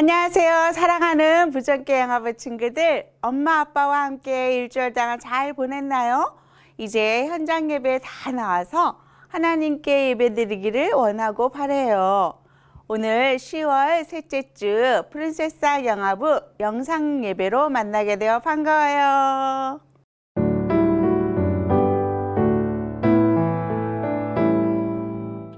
안녕하세요. 사랑하는 부전교 영화부 친구들, 엄마 아빠와 함께 일주일 동안 잘 보냈나요? 이제 현장 예배 다 나와서 하나님께 예배드리기를 원하고 바라요. 오늘 10월 셋째 주 프린세스 영화부 영상 예배로 만나게 되어 반가워요.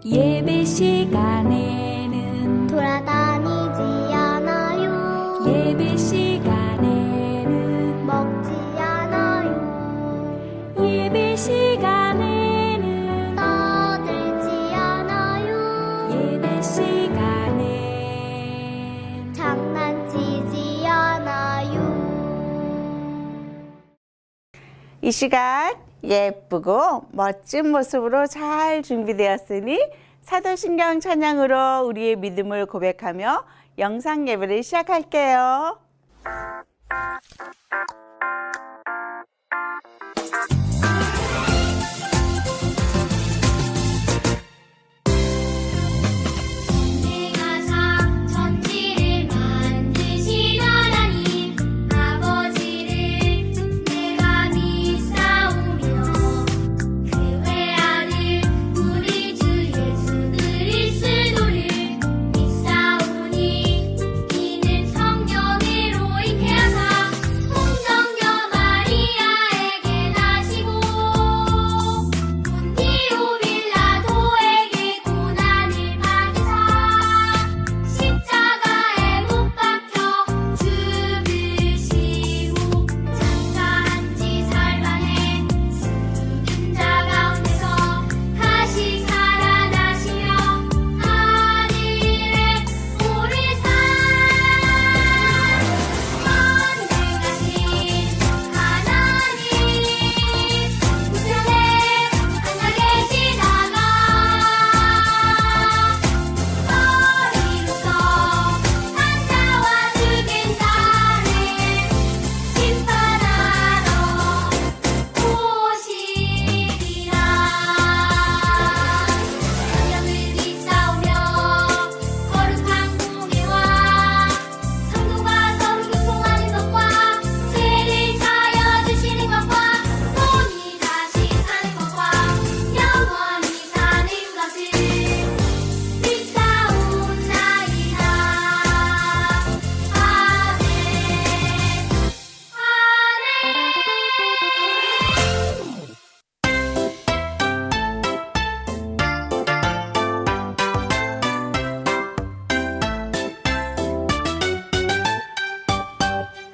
예배 시간에는 돌아다니지 않아요. 예배 시간에는 먹지 않아요. 예배 시간에는 떠들지 않아요. 예배 시간엔 장난치지 않아요. 이 시간 예쁘고 멋진 모습으로 잘 준비되었으니 사도신경 찬양으로 우리의 믿음을 고백하며 영상 예배를 시작할게요. 내가 천지를 만드신 하나님 아버지를 내가 믿사오며 그 외아들 우리 주 예수 그리스도를 믿사오니 이는 성령으로 잉태하사 동정녀 마리아에게 나시고 본디오 빌라도에게 고난을 받으사 십자가에 못 박혀 죽으시고 장사한 지 살만에 죽은 자 가운데서 다시 살아나시며 하늘에 오르사 만능하신 하나님 우편에 앉아 계시다가 머리로서 산자와 죽은 자를 심판하러 오시리라. 성령을 믿사오며 거룩한 공예와 성도가 서로 교통하는 것과 죄를 사하여 주시는 것과 돈이 다시 사는 것과 영원히 사는 것을 믿사옵나이다. 아멘.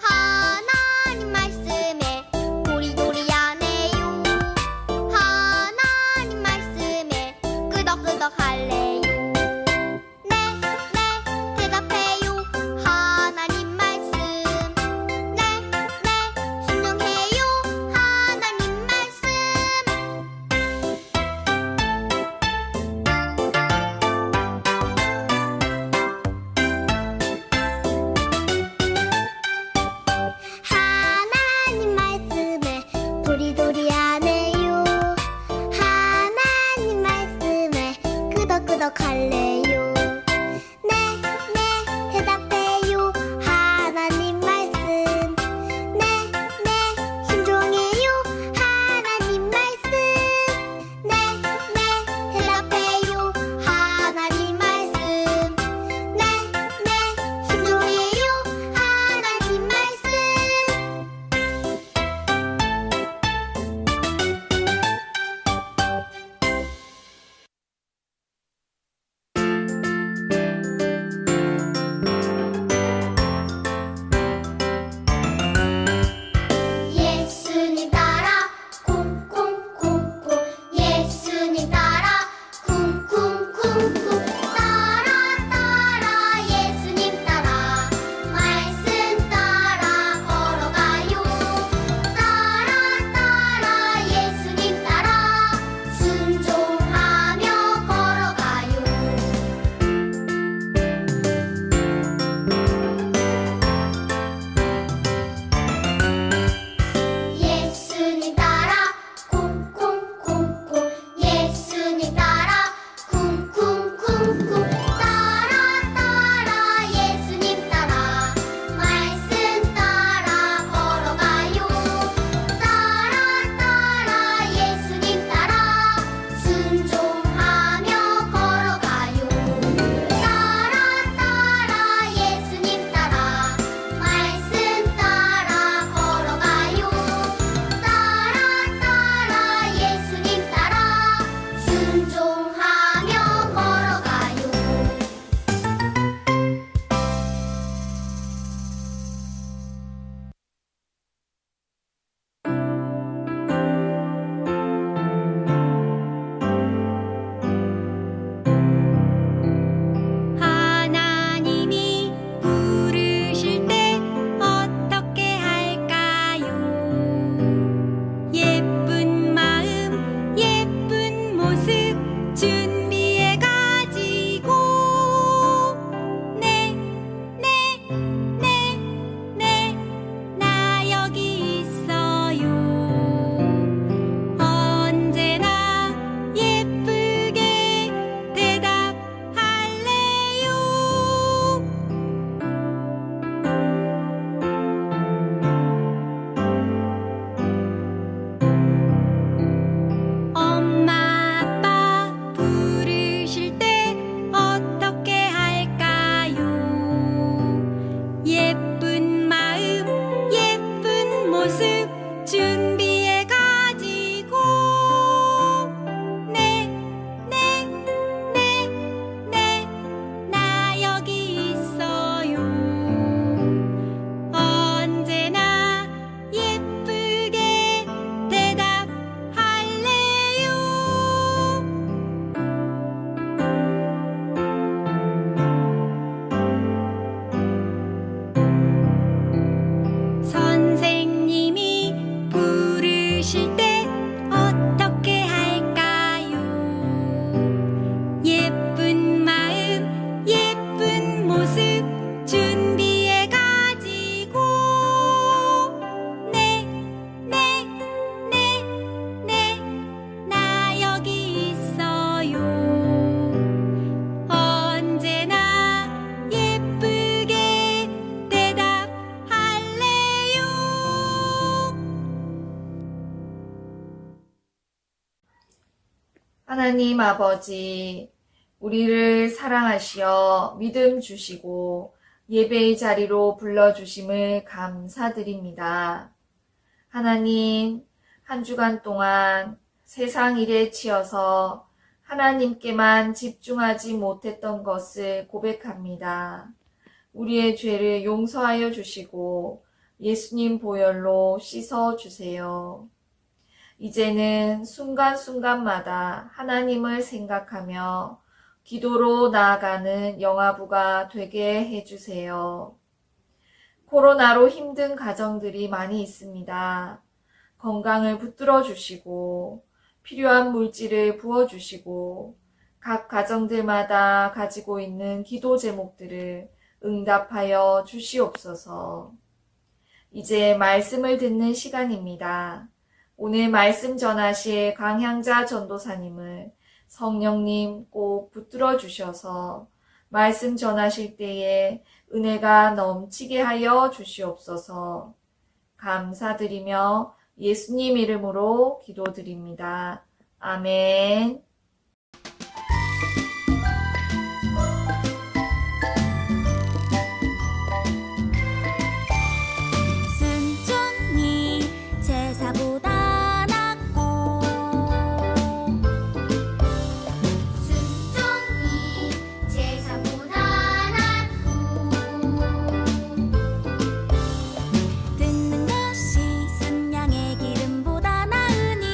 하나님 말씀에 도리도리하네요. 하나님 말씀에 끄덕끄덕 할래요. 네, 대답해요. 하나님 말씀. 네, 순종해요. 하나님 말씀. 하나님 말씀에 도리도리하네요. 하나님 말씀에 끄덕끄덕 할래요. 네, 대답해요. 하나님 말씀. 네, 순종해요. 하나님 말씀. 네, 대답해요. 하나님 말씀. 네, 순종해요. 하나님 말씀. 하나님 아버지, 우리를 사랑하시어 믿음 주시고 예배의 자리로 불러주심을 감사드립니다. 하나님, 한 주간 동안 세상 일에 치여서 하나님께만 집중하지 못했던 것을 고백합니다. 우리의 죄를 용서하여 주시고 예수님 보혈로 씻어 주세요. 이제는 순간순간마다 하나님을 생각하며 기도로 나아가는 영아부가 되게 해주세요. 코로나로 힘든 가정들이 많이 있습니다. 건강을 붙들어 주시고 필요한 물질을 부어주시고 각 가정들마다 가지고 있는 기도 제목들을 응답하여 주시옵소서. 이제 말씀을 듣는 시간입니다. 오늘 말씀 전하실 강향자 전도사님을 성령님 꼭 붙들어 주셔서 말씀 전하실 때에 은혜가 넘치게 하여 주시옵소서. 감사드리며 예수님 이름으로 기도드립니다. 아멘. 순종이 제사보다 낫고 순종이 제사보다 낫고 듣는 것이 순양의 기름보다 나으니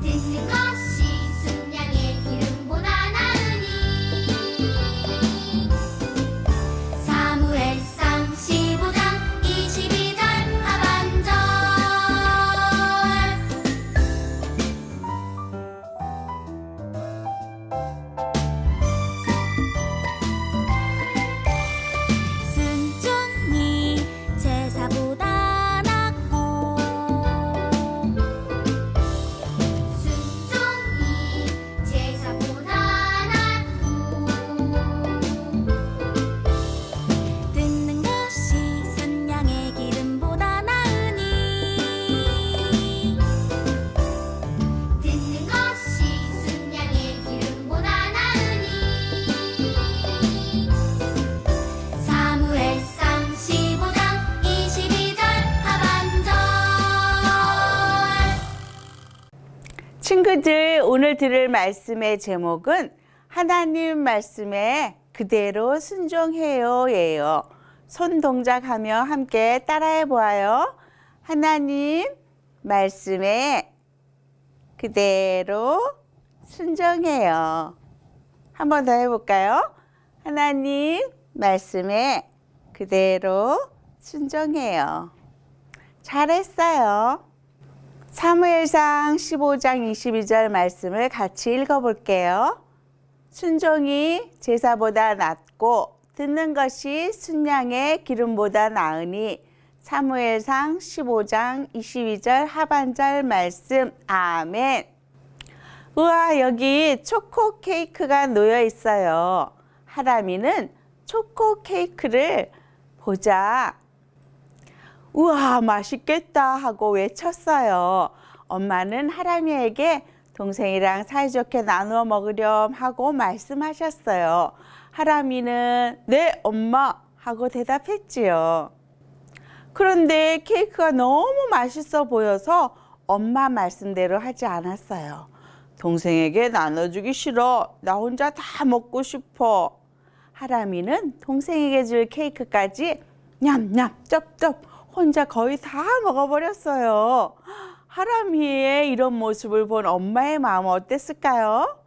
듣는 것이 순양의 기름보다 나으니 사무엘상 15장 22절 하반절 순종이 제사보다 낫고 순종이 제사보다 낫고 듣는 것이 순양의 기름보다 나으니 듣는 것이 순양의 기름보다 나으니 사무엘상 15장 22절 하반절 친구들, 오늘 들을 말씀의 제목은 하나님 말씀에 그대로 순종해요 예요. 손 동작하며 함께 따라해 보아요. 하나님 말씀에 그대로 순종해요. 한 번 더 해볼까요? 하나님 말씀에 그대로 순종해요. 잘했어요. 사무엘상 15장 22절 말씀을 같이 읽어볼게요. 순종이 제사보다 낫고 듣는 것이 순양의 기름보다 나으니 사무엘상 15장 22절 하반절 말씀. 아멘. 우와, 여기 초코 케이크가 놓여 있어요. 하람이는 초코 케이크를 보자 우와, 맛있겠다 하고 외쳤어요. 엄마는 하람이에게 동생이랑 사이좋게 나누어 먹으렴 하고 말씀하셨어요. 하람이는 네, 엄마 하고 대답했지요. 그런데 케이크가 너무 맛있어 보여서 엄마 말씀대로 하지 않았어요. 동생에게 나눠주기 싫어. 나 혼자 다 먹고 싶어. 하람이는 동생에게 줄 케이크까지 냠냠 쩝쩝 혼자 거의 다 먹어버렸어요. 하람이의 이런 모습을 본 엄마의 마음은 어땠을까요?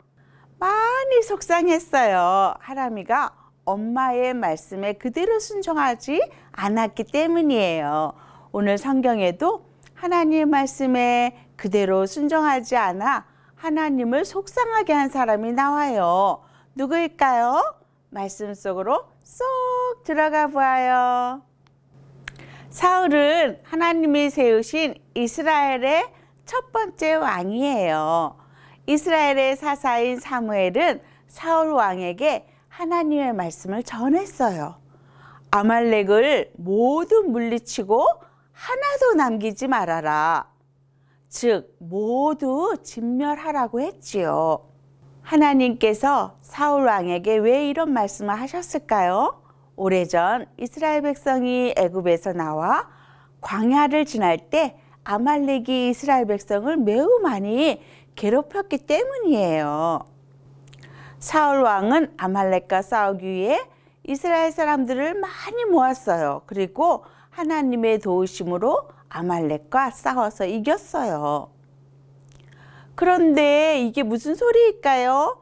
많이 속상했어요. 하람이가 엄마의 말씀에 그대로 순종하지 않았기 때문이에요. 오늘 성경에도 하나님의 말씀에 그대로 순종하지 않아 하나님을 속상하게 한 사람이 나와요. 누구일까요? 말씀 속으로 쏙 들어가 보아요. 사울은 하나님이 세우신 이스라엘의 첫 번째 왕이에요. 이스라엘의 사사인 사무엘은 사울 왕에게 하나님의 말씀을 전했어요. 아말렉을 모두 물리치고 하나도 남기지 말아라. 즉 모두 진멸하라고 했지요. 하나님께서 사울 왕에게 왜 이런 말씀을 하셨을까요? 오래전 이스라엘 백성이 애굽에서 나와 광야를 지날 때 아말렉이 이스라엘 백성을 매우 많이 괴롭혔기 때문이에요. 사울 왕은 아말렉과 싸우기 위해 이스라엘 사람들을 많이 모았어요. 그리고 하나님의 도우심으로 아말렉과 싸워서 이겼어요. 그런데 이게 무슨 소리일까요?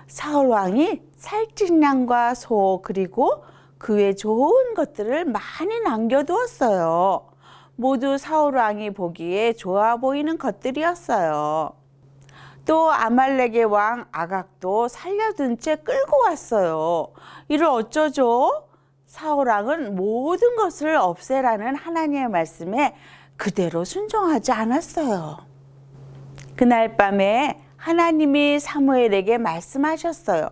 사울 왕이 살찐양과 소 그리고 그 외 좋은 것들을 많이 남겨두었어요. 모두 사울 왕이 보기에 좋아 보이는 것들이었어요. 또 아말렉의 왕 아각도 살려둔 채 끌고 왔어요. 이를 어쩌죠? 사울 왕은 모든 것을 없애라는 하나님의 말씀에 그대로 순종하지 않았어요. 그날 밤에 하나님이 사무엘에게 말씀하셨어요.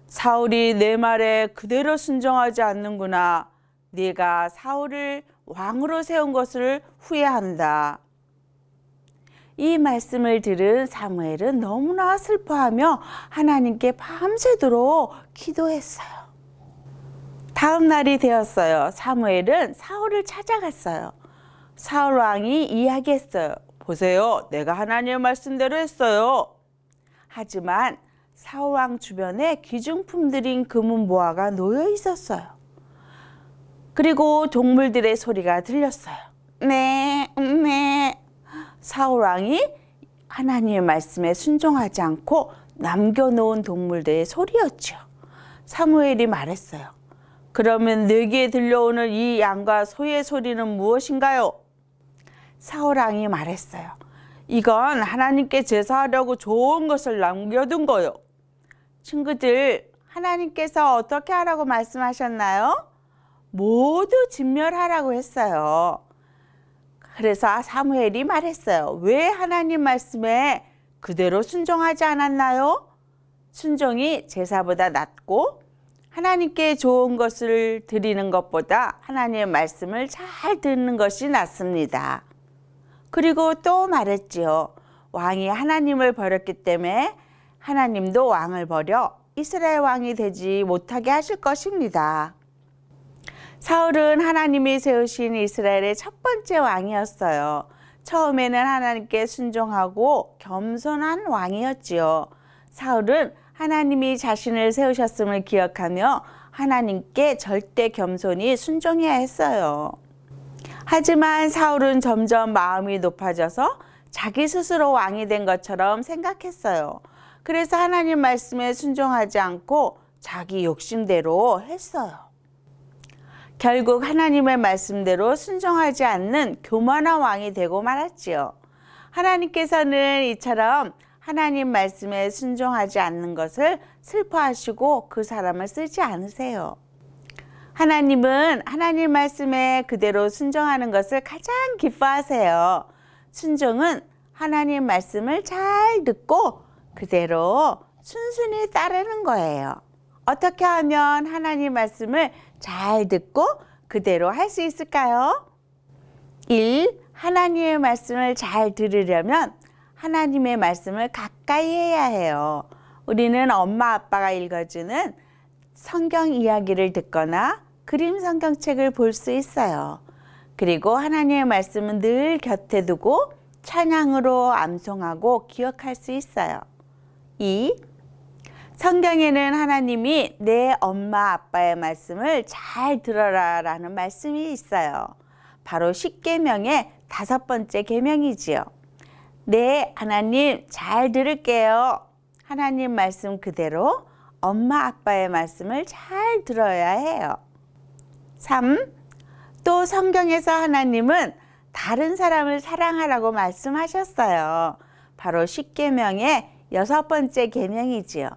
사울이 내 말에 그대로 순종하지 않는구나. 네가 사울을 왕으로 세운 것을 후회한다. 이 말씀을 들은 사무엘은 너무나 슬퍼하며 하나님께 밤새도록 기도했어요. 다음 날이 되었어요. 사무엘은 사울을 찾아갔어요. 사울 왕이 이야기했어요. 보세요, 내가 하나님의 말씀대로 했어요. 하지만 사울 왕 주변에 귀중품들인 금은 보화가 놓여 있었어요. 그리고 동물들의 소리가 들렸어요. 네. 사울 왕이 하나님의 말씀에 순종하지 않고 남겨놓은 동물들의 소리였죠. 사무엘이 말했어요. 그러면 내게 들려오는 이 양과 소의 소리는 무엇인가요? 사울 왕이 말했어요. 이건 하나님께 제사하려고 좋은 것을 남겨둔 거요. 친구들, 하나님께서 어떻게 하라고 말씀하셨나요? 모두 진멸하라고 했어요. 그래서 사무엘이 말했어요. 왜 하나님 말씀에 그대로 순종하지 않았나요? 순종이 제사보다 낫고 하나님께 좋은 것을 드리는 것보다 하나님의 말씀을 잘 듣는 것이 낫습니다. 그리고 또 말했지요. 왕이 하나님을 버렸기 때문에 하나님도 왕을 버려 이스라엘 왕이 되지 못하게 하실 것입니다. 사울은 하나님이 세우신 이스라엘의 첫 번째 왕이었어요. 처음에는 하나님께 순종하고 겸손한 왕이었지요. 사울은 하나님이 자신을 세우셨음을 기억하며 하나님께 절대 겸손히 순종해야 했어요. 하지만 사울은 점점 마음이 높아져서 자기 스스로 왕이 된 것처럼 생각했어요. 그래서 하나님 말씀에 순종하지 않고 자기 욕심대로 했어요. 결국 하나님의 말씀대로 순종하지 않는 교만한 왕이 되고 말았지요. 하나님께서는 이처럼 하나님 말씀에 순종하지 않는 것을 슬퍼하시고 그 사람을 쓰지 않으세요. 하나님은 하나님 말씀에 그대로 순종하는 것을 가장 기뻐하세요. 순종은 하나님 말씀을 잘 듣고 그대로 순순히 따르는 거예요. 어떻게 하면 하나님 말씀을 잘 듣고 그대로 할 수 있을까요? 1. 하나님의 말씀을 잘 들으려면 하나님의 말씀을 가까이 해야 해요. 우리는 엄마 아빠가 읽어주는 성경 이야기를 듣거나 그림 성경책을 볼 수 있어요. 그리고 하나님의 말씀은 늘 곁에 두고 찬양으로 암송하고 기억할 수 있어요. 2. 성경에는 하나님이 내 엄마 아빠의 말씀을 잘 들어라 라는 말씀이 있어요. 바로 십계명의 5번째 계명이지요. 네, 하나님 잘 들을게요. 하나님 말씀 그대로 엄마 아빠의 말씀을 잘 들어야 해요. 3. 또 성경에서 하나님은 다른 사람을 사랑하라고 말씀하셨어요. 바로 십계명의 6번째 계명이지요.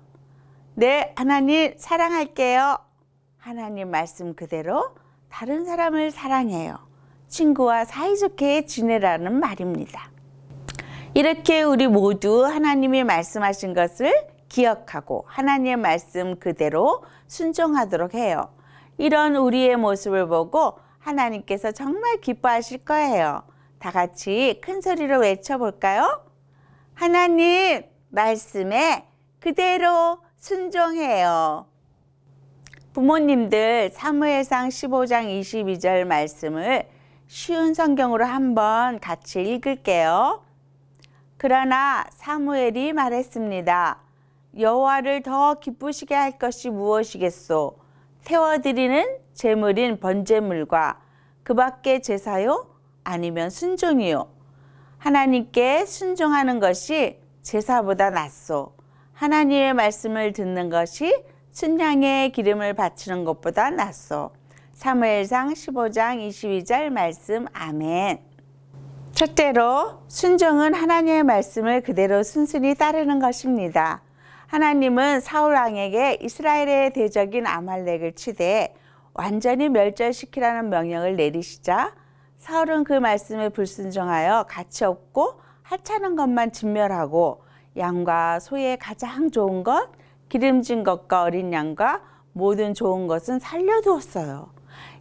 네, 하나님 사랑할게요. 하나님 말씀 그대로 다른 사람을 사랑해요. 친구와 사이좋게 지내라는 말입니다. 이렇게 우리 모두 하나님이 말씀하신 것을 기억하고 하나님의 말씀 그대로 순종하도록 해요. 이런 우리의 모습을 보고 하나님께서 정말 기뻐하실 거예요. 다 같이 큰 소리로 외쳐볼까요? 하나님 말씀에 그대로 순종해요. 부모님들 사무엘상 15장 22절 말씀을 쉬운 성경으로 한번 같이 읽을게요. 그러나 사무엘이 말했습니다. 여호와를 더 기쁘시게 할 것이 무엇이겠소? 태워드리는 제물인 번제물과 그 밖의 제사요? 아니면 순종이요? 하나님께 순종하는 것이 제사보다 낫소. 하나님의 말씀을 듣는 것이 순양의 기름을 바치는 것보다 낫소. 사무엘상 15장 22절 말씀 아멘. 첫째로 순종은 하나님의 말씀을 그대로 순순히 따르는 것입니다. 하나님은 사울 왕에게 이스라엘의 대적인 아말렉을 치되 완전히 멸절시키라는 명령을 내리시자 사울은 그 말씀에 불순종하여 가치 없고 하찮은 것만 진멸하고 양과 소의 가장 좋은 것, 기름진 것과 어린 양과 모든 좋은 것은 살려두었어요.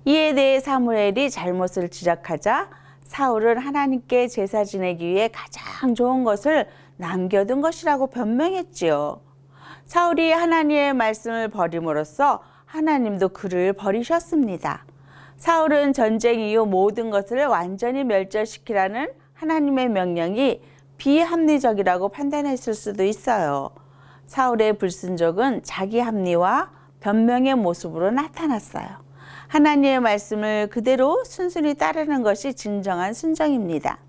이에 대해 사무엘이 잘못을 지적하자 사울은 하나님께 제사 지내기 위해 가장 좋은 것을 남겨둔 것이라고 변명했지요. 사울이 하나님의 말씀을 버림으로써 하나님도 그를 버리셨습니다. 사울은 전쟁 이후 모든 것을 완전히 멸절시키라는 하나님의 명령이 비합리적이라고 판단했을 수도 있어요. 사울의 불순종은 자기 합리와 변명의 모습으로 나타났어요. 하나님의 말씀을 그대로 순순히 따르는 것이 진정한 순종입니다.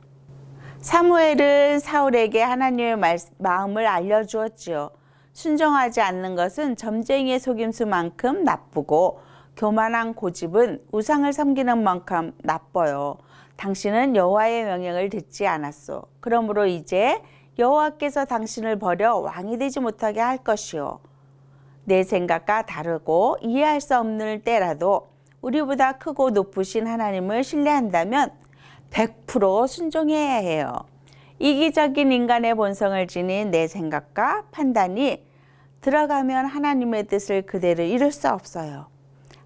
사무엘은 사울에게 하나님의 마음을 알려주었지요. 순종하지 않는 것은 점쟁이의 속임수만큼 나쁘고 교만한 고집은 우상을 섬기는 만큼 나빠요. 당신은 여호와의 명령을 듣지 않았소. 그러므로 이제 여호와께서 당신을 버려 왕이 되지 못하게 할 것이요. 내 생각과 다르고 이해할 수 없는 때라도 우리보다 크고 높으신 하나님을 신뢰한다면 100% 순종해야 해요. 이기적인 인간의 본성을 지닌 내 생각과 판단이 들어가면 하나님의 뜻을 그대로 이룰 수 없어요.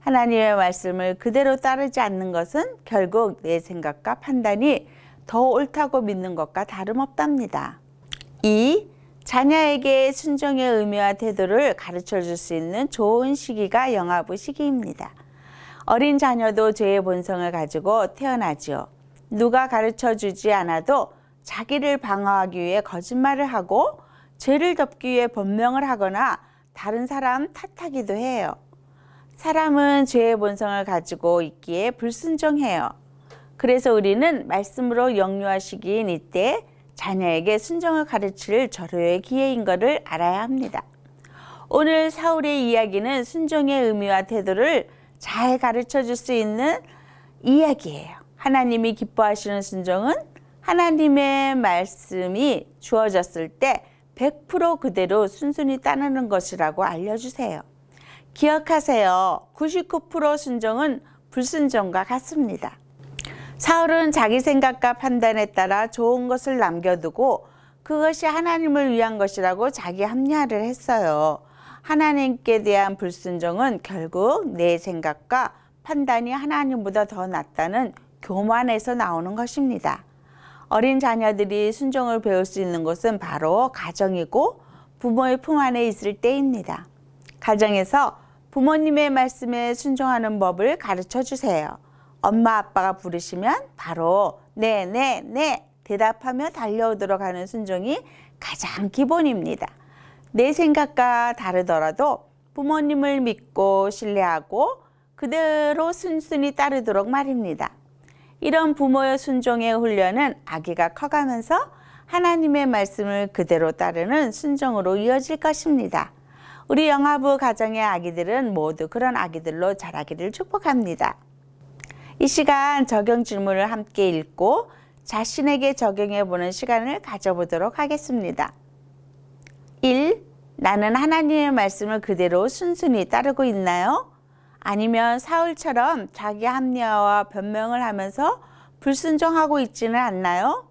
하나님의 말씀을 그대로 따르지 않는 것은 결국 내 생각과 판단이 더 옳다고 믿는 것과 다름없답니다. 2. 자녀에게 순종의 의미와 태도를 가르쳐 줄 수 있는 좋은 시기가 영아부 시기입니다. 어린 자녀도 죄의 본성을 가지고 태어나지요. 누가 가르쳐 주지 않아도 자기를 방어하기 위해 거짓말을 하고 죄를 덮기 위해 변명을 하거나 다른 사람 탓하기도 해요. 사람은 죄의 본성을 가지고 있기에 불순종해요. 그래서 우리는 말씀으로 영유아 시기인 이때 자녀에게 순종을 가르칠 절호의 기회인 것을 알아야 합니다. 오늘 사울의 이야기는 순종의 의미와 태도를 잘 가르쳐 줄 수 있는 이야기예요. 하나님이 기뻐하시는 순종은 하나님의 말씀이 주어졌을 때 100% 그대로 순순히 따르는 것이라고 알려주세요. 기억하세요. 99% 순종은 불순종과 같습니다. 사울은 자기 생각과 판단에 따라 좋은 것을 남겨두고 그것이 하나님을 위한 것이라고 자기 합리화를 했어요. 하나님께 대한 불순종은 결국 내 생각과 판단이 하나님보다 더 낫다는 교만에서 나오는 것입니다. 어린 자녀들이 순종을 배울 수 있는 곳은 바로 가정이고 부모의 품 안에 있을 때입니다. 가정에서 부모님의 말씀에 순종하는 법을 가르쳐 주세요. 엄마 아빠가 부르시면 바로 네, 네, 네 대답하며 달려오도록 하는 순종이 가장 기본입니다. 내 생각과 다르더라도 부모님을 믿고 신뢰하고 그대로 순순히 따르도록 말입니다. 이런 부모의 순종의 훈련은 아기가 커가면서 하나님의 말씀을 그대로 따르는 순종으로 이어질 것입니다. 우리 영아부 가정의 아기들은 모두 그런 아기들로 자라기를 축복합니다. 이 시간 적용 질문을 함께 읽고 자신에게 적용해 보는 시간을 가져보도록 하겠습니다. 1. 나는 하나님의 말씀을 그대로 순순히 따르고 있나요? 아니면 사울처럼 자기 합리화와 변명을 하면서 불순종하고 있지는 않나요?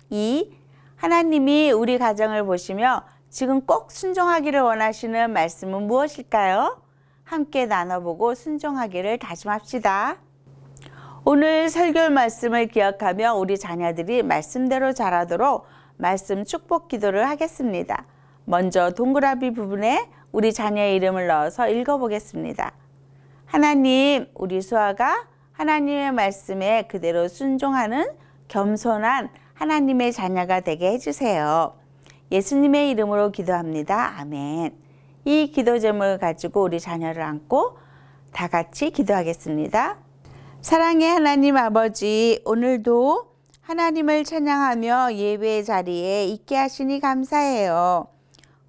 2. 하나님이 우리 가정을 보시며 지금 꼭 순종하기를 원하시는 말씀은 무엇일까요? 함께 나눠보고 순종하기를 다짐합시다. 오늘 설교 말씀을 기억하며 우리 자녀들이 말씀대로 자라도록 말씀 축복 기도를 하겠습니다. 먼저 동그라미 부분에 우리 자녀의 이름을 넣어서 읽어보겠습니다. 하나님, 우리 수아가 하나님의 말씀에 그대로 순종하는 겸손한 하나님의 자녀가 되게 해주세요. 예수님의 이름으로 기도합니다. 아멘. 이 기도 제목을 가지고 우리 자녀를 안고 다 같이 기도하겠습니다. 사랑의 하나님 아버지, 오늘도 하나님을 찬양하며 예배 자리에 있게 하시니 감사해요.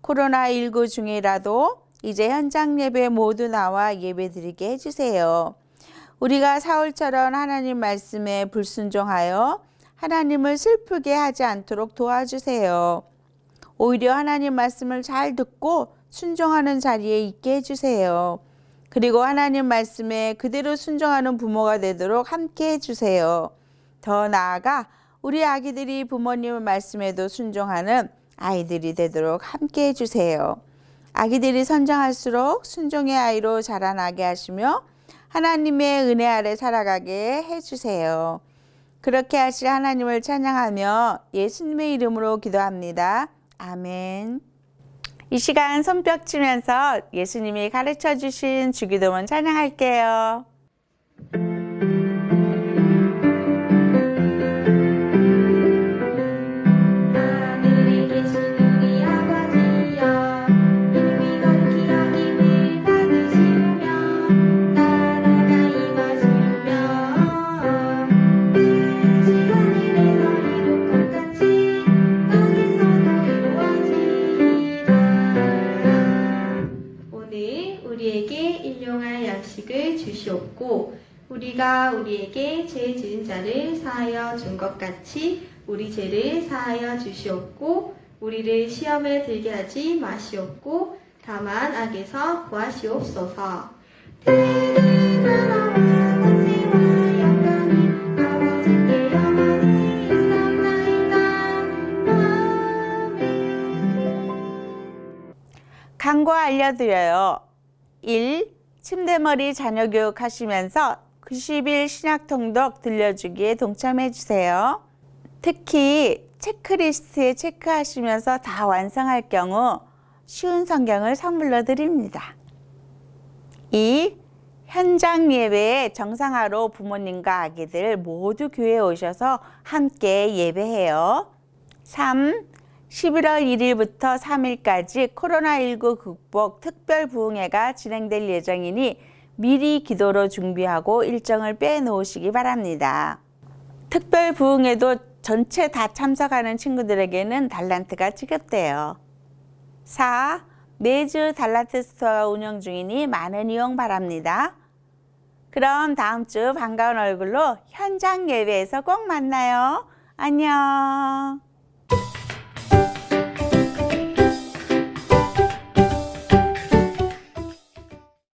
코로나19 중이라도 이제 현장 예배 모두 나와 예배 드리게 해주세요. 우리가 사울처럼 하나님 말씀에 불순종하여 하나님을 슬프게 하지 않도록 도와주세요. 오히려 하나님 말씀을 잘 듣고 순종하는 자리에 있게 해주세요. 그리고 하나님 말씀에 그대로 순종하는 부모가 되도록 함께 해주세요. 더 나아가 우리 아기들이 부모님의 말씀에도 순종하는 아이들이 되도록 함께 해주세요. 아기들이 성장할수록 순종의 아이로 자라나게 하시며 하나님의 은혜 아래 살아가게 해주세요. 그렇게 하실 하나님을 찬양하며 예수님의 이름으로 기도합니다. 아멘. 이 시간 손뼉 치면서 예수님이 가르쳐 주신 주기도문 찬양할게요. 하늘에 계신 우리 아버지여, 이름이 거룩히 여김을 받으시오며 나라가 임하시오며 뜻이 하늘에서 이룬 것 같이 땅에서도 이루어지리라. 오늘 우리에게 일용할 양식을 주시옵고 우리가 우리에게 죄 지은 자를 사하여 준 것 같이 우리 죄를 사하여 주시옵고 우리를 시험에 들게 하지 마시옵고 다만 악에서 구하시옵소서. 때는 나라와 권세와 영광이 아버지께 영원히 있사옵나이다. 아멘. 강과 알려드려요. 1. 침대머리 자녀 교육하시면서 90일 신약통독 들려주기에 동참해주세요. 특히 체크리스트에 체크하시면서 다 완성할 경우 쉬운 성경을 선물로 드립니다. 2. 현장 예배에 정상화로 부모님과 아기들 모두 교회에 오셔서 함께 예배해요. 3. 11월 1일부터 3일까지 코로나19 극복 특별 부흥회가 진행될 예정이니 미리 기도로 준비하고 일정을 빼놓으시기 바랍니다. 특별 부흥회도 전체 다 참석하는 친구들에게는 달란트가 지급돼요. 4. 매주 달란트 스토어가 운영 중이니 많은 이용 바랍니다. 그럼 다음 주 반가운 얼굴로 현장 예배에서 꼭 만나요. 안녕.